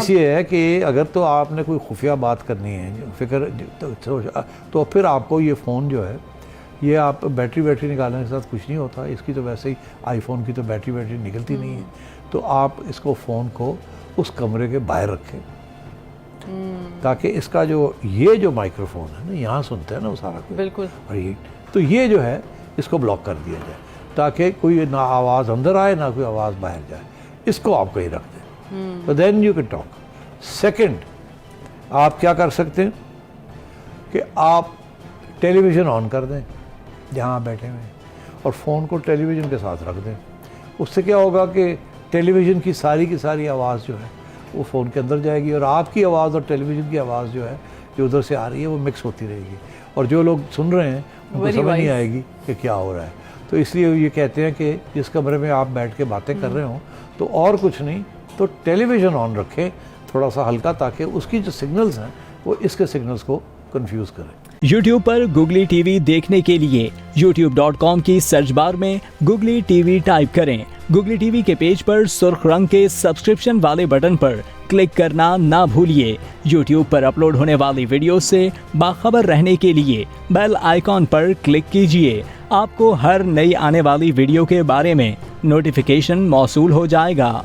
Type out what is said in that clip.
ये है कि अगर तो आपने कोई खुफिया बात करनी है फिक्र तो फिर आपको ये फ़ोन जो है ये आप बैटरी निकालने के साथ कुछ नहीं होता, इसकी तो वैसे ही आईफोन की तो बैटरी निकलती नहीं है, तो आप इसको फ़ोन को उस कमरे के बाहर रखें ताकि इसका जो माइक्रोफोन है ना, यहाँ सुनते हैं ना वो सारा कुछ, बिल्कुल, और ये जो है इसको ब्लॉक कर दिया जाए ताकि कोई ना आवाज़ अंदर आए ना कोई आवाज़ बाहर जाए, इसको आप कहीं रख दें, तो then you can talk. Second, आप क्या कर सकते हैं कि आप टेलीविज़न ऑन कर दें जहाँ आप बैठे हुए हैं और फ़ोन को टेलीविज़न के साथ रख दें। उससे क्या होगा कि टेलीविज़न की सारी आवाज़ जो है वो फ़ोन के अंदर जाएगी और आपकी आवाज़ और टेलीविज़न की आवाज़ जो है जो उधर से आ रही है वो मिक्स होती रहेगी और जो लोग सुन रहे हैं उनको समझ नहीं आएगी कि क्या हो रहा है। तो इसलिए ये कहते हैं कि जिस कमरे में आप बैठ के बातें कर रहे हो तो और कुछ नहीं तो टेलीविज़न ऑन रखें थोड़ा सा हल्का, ताकि उसकी जो सिग्नल्स हैं वो इसके सिग्नल्स को कंफ्यूज करें। YouTube पर Googly TV देखने के लिए youtube.com की सर्च बार में Googly TV टाइप करें। Googly TV के पेज पर सुर्ख रंग के सब्सक्रिप्शन वाले बटन पर क्लिक करना ना भूलिए। YouTube पर अपलोड होने वाली वीडियो से बाखबर रहने के लिए बेल आइकॉन पर क्लिक कीजिए। आपको हर नई आने वाली वीडियो के बारे में नोटिफिकेशन मौसूल हो जाएगा।